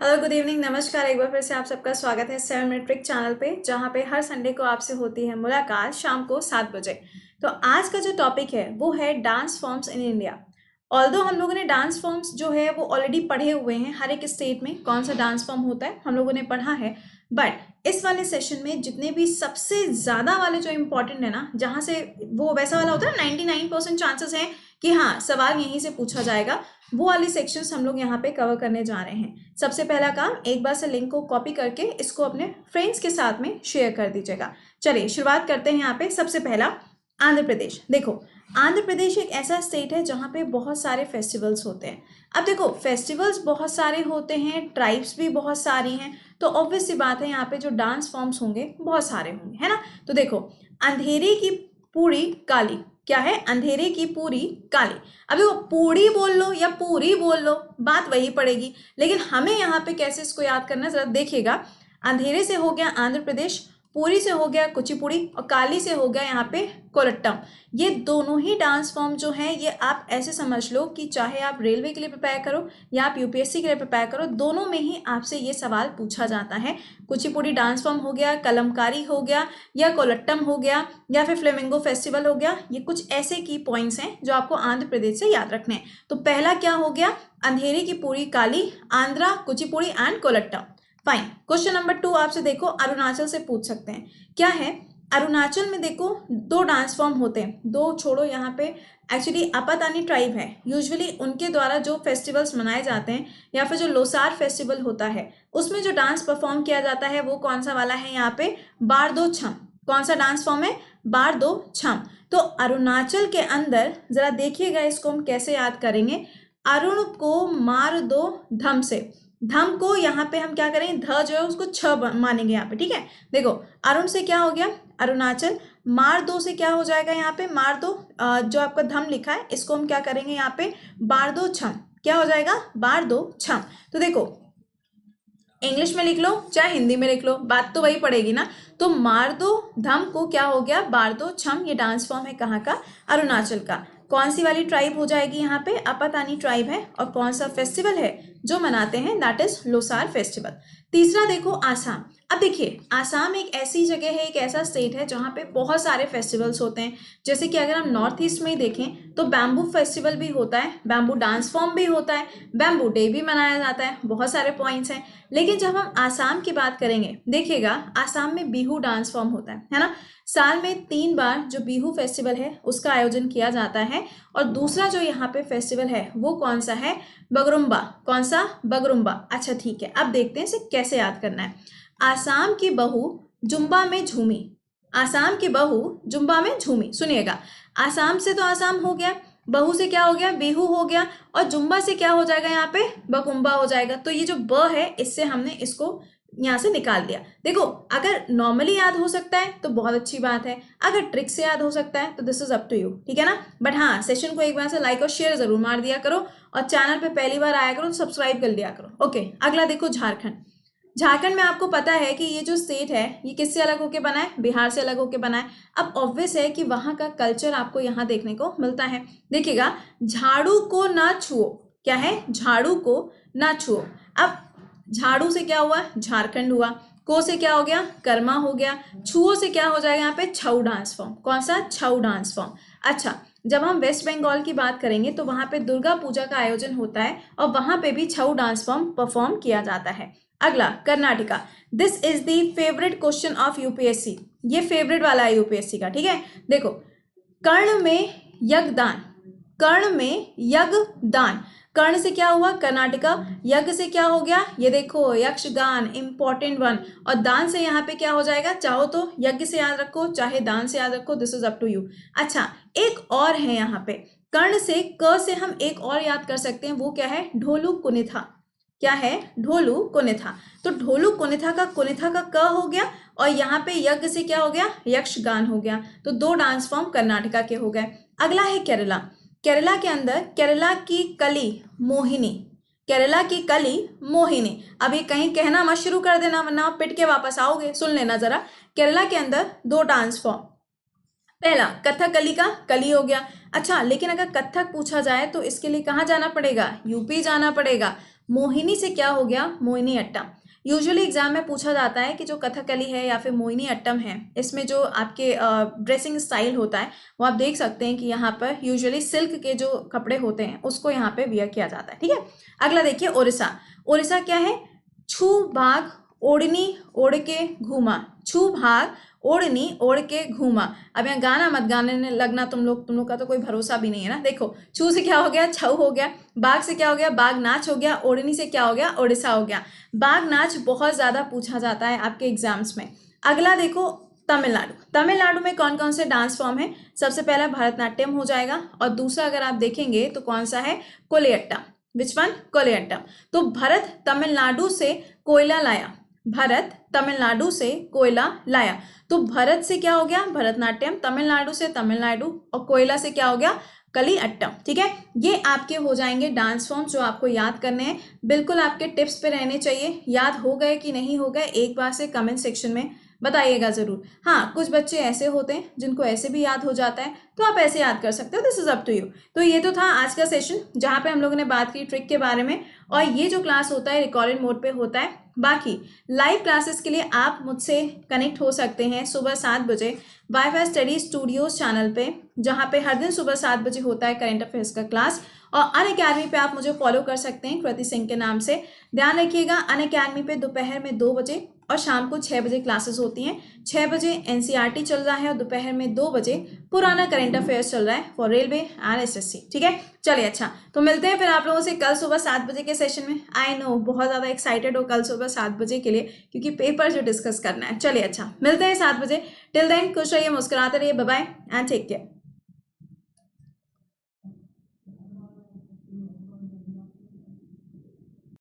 Hello, good evening, नमस्कार। एक बार फिर से आप सबका स्वागत है 7 मिनट ट्रिक चैनल पे, जहाँ पे हर संडे को आपसे होती है मुलाकात शाम को 7 बजे। तो आज का जो टॉपिक है वो है dance forms in India. Although हम लोगों ने डांस फॉर्म्स जो है वो ऑलरेडी पढ़े हुए हैं, हर एक स्टेट में कौन सा डांस फॉर्म होता है हम लोगों ने पढ़ा है। बट इस वाले सेशन में जितने भी सबसे ज़्यादा वाले जो इम्पोर्टेंट है ना, जहाँ से वो वैसा वाला होता है 99% चांसेस हैं कि हाँ सवाल यहीं से पूछा जाएगा, वो वाली सेक्शंस हम लोग यहाँ पे कवर करने जा रहे हैं। सबसे पहला काम, एक बार से लिंक को कॉपी करके इसको अपने फ्रेंड्स के साथ में शेयर कर दीजिएगा। चलिए शुरुआत करते हैं। यहाँ पे सबसे पहला आंध्र प्रदेश। देखो, आंध्र प्रदेश एक ऐसा स्टेट है जहाँ पे बहुत सारे फेस्टिवल्स होते हैं। अब देखो, फेस्टिवल्स बहुत सारे होते हैं, ट्राइब्स भी बहुत सारी हैं, तो ऑब्वियस सी बात है यहाँ पे जो डांस फॉर्म्स होंगे बहुत सारे होंगे, है ना। तो देखो, अंधेरे की पूरी काली, क्या है? अंधेरे की पूरी काली। अब देखो, पूरी बोल लो या पूरी बोल लो, बात वही पड़ेगी, लेकिन हमें यहाँ पे कैसे इसको याद करना है जरा देखिएगा। अंधेरे से हो गया आंध्र प्रदेश, पूरी से हो गया कुचिपुड़ी, और काली से हो गया यहाँ पे कोलट्टम। ये दोनों ही डांस फॉर्म जो हैं ये आप ऐसे समझ लो कि चाहे आप रेलवे के लिए प्रिपेयर करो या आप यूपीएससी के लिए प्रिपेयर करो, दोनों में ही आपसे ये सवाल पूछा जाता है। कुचिपुड़ी डांस फॉर्म हो गया, कलमकारी हो गया, या कोलट्टम हो गया, या फिर फ्लेमिंगो फेस्टिवल हो गया। ये कुछ ऐसे की पॉइंट्स हैं जो आपको आंध्र प्रदेश से याद रखने हैं। तो पहला क्या हो गया? अंधेरे की पूरी काली, Andhra, Kuchipudi and Kolattam. Fine. Question number 2 आपसे देखो, अरुणाचल से पूछ सकते हैं। क्या है? अरुणाचल में देखो दो डांस फॉर्म होते हैं, दो छोड़ो, यहाँ पे एक्चुअली अपातानी ट्राइब है, यूजुअली उनके द्वारा जो फेस्टिवल्स मनाए जाते हैं या फिर जो लोसार फेस्टिवल होता है उसमें जो डांस परफॉर्म किया जाता है वो कौन सा वाला है? यहाँ पे बारदो छम। कौन सा डांस फॉर्म है? बारदो छम। तो अरुणाचल के अंदर जरा देखिएगा, इसको हम कैसे याद करेंगे। अरुण को मार दो धम से, धम को यहाँ पे हम क्या करेंगे, ध जो है उसको छ मानेंगे यहाँ पे, ठीक है। देखो, अरुण से क्या हो गया? अरुणाचल। मार दो से क्या हो जाएगा? यहाँ पे मार दो, जो आपका धम लिखा है इसको हम क्या करेंगे यहाँ पे, बार दो छम। क्या हो जाएगा? बार दो छम। तो देखो, इंग्लिश में लिख लो चाहे हिंदी में लिख लो, बात तो वही पड़ेगी ना। तो मार दो धम को क्या हो गया? बार दो छम। ये डांस फॉर्म है कहाँ का? अरुणाचल का। कौन सी वाली ट्राइब हो जाएगी यहाँ पे? अपातानी ट्राइब है। और कौन सा फेस्टिवल है जो मनाते हैं? That is Losar festival. तीसरा देखो, आसाम। अब देखिए, आसाम एक ऐसी जगह है, एक ऐसा स्टेट है जहाँ पे बहुत सारे फेस्टिवल्स होते हैं। जैसे कि अगर हम नॉर्थ ईस्ट में ही देखें तो बैम्बू फेस्टिवल भी होता है, बैम्बू डांस फॉर्म भी होता है, बैम्बू डे भी मनाया जाता है, बहुत सारे पॉइंट्स हैं। लेकिन जब हम आसाम की बात करेंगे, देखिएगा आसाम में बिहू डांस फॉर्म होता है ना। साल में 3 बार जो बिहू फेस्टिवल है उसका आयोजन किया जाता है। और दूसरा जो यहाँ पे फेस्टिवल है वो कौन सा है? बगरुम्बा। कौन सा? बगरुम्बा। अच्छा ठीक है, अब देखते हैं इसे कैसे याद करना है। आसाम की बहू जुम्बा में झूमी, आसाम की बहू जुम्बा में झूमी। सुनिएगा, आसाम से तो आसाम हो गया, बहू से क्या हो गया? बिहू हो गया, और जुम्बा से क्या हो जाएगा यहाँ पे? बकुम्बा हो जाएगा। तो ये जो ब है इससे हमने इसको यहाँ से निकाल दिया। देखो, अगर नॉर्मली याद हो सकता है तो बहुत अच्छी बात है, अगर ट्रिक से याद हो सकता है तो this is up to you, ठीक है ना। बट हाँ, सेशन को एक बार से लाइक और शेयर जरूर मार दिया करो, और चैनल पे पहली बार आया करो तो सब्सक्राइब कर लिया करो। ओके, अगला देखो, झारखंड। झारखंड में आपको पता है कि ये जो स्टेट है ये किससे अलग होकर बना है? बिहार से अलग होकर बना है। अब ऑब्वियस है कि वहां का कल्चर आपको यहाँ देखने को मिलता है। देखिएगा, झाड़ू को ना छुओ। क्या है? झाड़ू को ना छुओ। अब झाड़ू से क्या हुआ? झारखंड हुआ। को से क्या हो गया? कर्मा हो गया। छुओ से क्या हो जाएगा यहाँ पे? छऊ डांस फॉर्म। कौन सा? छऊ डांस फॉर्म। अच्छा, जब हम वेस्ट बंगाल की बात करेंगे तो वहां पे दुर्गा पूजा का आयोजन होता है और वहां पे भी छऊ डांस फॉर्म परफॉर्म किया जाता है। अगला, Karnataka. This is the favourite question of UPSC. ये फेवरेट वाला है यूपीएससी का, ठीक है। देखो, कर्ण में यज्ञदान, कर्ण में यज्ञदान। कर्ण से क्या हुआ? कर्नाटका। यज्ञ से क्या हो गया? ये देखो, यक्षगान, इंपॉर्टेंट वन। और दान से यहाँ पे क्या हो जाएगा? चाहो तो यज्ञ से याद रखो, चाहे दान से याद रखो, this is up to you. अच्छा, एक और है यहाँ पे, कर्ण से, क से हम एक और याद कर सकते हैं, वो क्या है? ढोलू कुनिथा। क्या है? ढोलू कुनिथा। तो ढोलू कुनिथा का क हो गया, और यहाँ पे यज्ञ से क्या हो गया? यक्षगान हो गया। तो दो डांस फॉर्म कर्नाटका के हो गए। अगला है केरला। केरला के अंदर केरला की कली मोहिनी, केरला की कली मोहिनी। अब ये कहीं कहना मत शुरू कर देना वरना पिट के वापस आओगे। सुन लेना जरा, केरला के अंदर दो डांस फॉर्म। पहला कथकली का कली हो गया। अच्छा, लेकिन अगर कथक पूछा जाए तो इसके लिए कहाँ जाना पड़ेगा? यूपी जाना पड़ेगा। मोहिनी से क्या हो गया, मोहिनी अट्टम। यूजुअली एग्जाम में पूछा जाता है कि जो कथकली है या फिर मोहिनी अट्टम है, इसमें जो आपके ड्रेसिंग स्टाइल होता है वो आप देख सकते हैं कि यहाँ पर यूजुअली सिल्क के जो कपड़े होते हैं उसको यहाँ पे वियर किया जाता है। ठीक है, अगला देखिए ओडिशा। ओडिशा क्या है, छू भाग ओढ़नी ओढ़ के घूमा, छू भाग ओढ़नी ओढ़ के घूमा। अब यहाँ गाना मत गाने लगना, तुम लोग का तो कोई भरोसा भी नहीं है ना। देखो छू से क्या हो गया, छऊ हो गया, बाग से क्या हो गया, बाग नाच हो गया, ओढ़नी से क्या हो गया, ओडिशा हो गया। बाग नाच बहुत ज़्यादा पूछा जाता है आपके एग्जाम्स में। अगला देखो तमिलनाडु। तमिलनाडु में कौन कौन से डांस फॉर्म है, सबसे पहला भरतनाट्यम हो जाएगा, और दूसरा अगर आप देखेंगे तो कौन सा है, कोलियट्टम। Which one, कोलियट्टम। तो भरत तमिलनाडु से कोयला लाया, भरत तमिलनाडु से कोयला लाया। तो भरत से क्या हो गया, भरतनाट्यम, तमिलनाडु से तमिलनाडु, और कोयला से क्या हो गया, कली अट्टम। ठीक है, ये आपके हो जाएंगे डांस फॉर्म जो आपको याद करने हैं। बिल्कुल आपके टिप्स पे रहने चाहिए। याद हो गए कि नहीं हो गए, एक बार से कमेंट सेक्शन में बताइएगा जरूर। हाँ, कुछ बच्चे ऐसे होते हैं जिनको ऐसे भी याद हो जाता है, तो आप ऐसे याद कर सकते हो, this is up to you. तो ये तो था आज का सेशन जहाँ पे हम लोगों ने बात की ट्रिक के बारे में, और ये जो क्लास होता है रिकॉर्डेड मोड पे होता है। बाकी लाइव क्लासेस के लिए आप मुझसे कनेक्ट हो सकते हैं सुबह 7 बजे वाईफाई स्टडी स्टूडियोज चैनल पे, जहाँ पे हर दिन सुबह 7 बजे होता है करंट अफेयर्स का क्लास। और अनअकैडमी पे आप मुझे फॉलो कर सकते हैं कृति सिंह के नाम से। ध्यान रखिएगा, अनअकैडमी पे दोपहर में 2 बजे और शाम को 6 बजे क्लासेस होती हैं। 6 बजे एनसीईआरटी चल रहा है और दोपहर में 2 बजे पुराना करंट अफेयर्स चल रहा है फॉर रेलवे एंड एसएससी। ठीक है, चलिए अच्छा, तो मिलते हैं फिर आप लोगों से कल सुबह 7 बजे के सेशन में। आई नो बहुत ज़्यादा एक्साइटेड हो कल सुबह 7 बजे के लिए, क्योंकि पेपर जो डिस्कस करना है। चलिए अच्छा, मिलते हैं 7 बजे। टिल देन खुश रहिए, मुस्कुराते रहिए, bye bye and take care.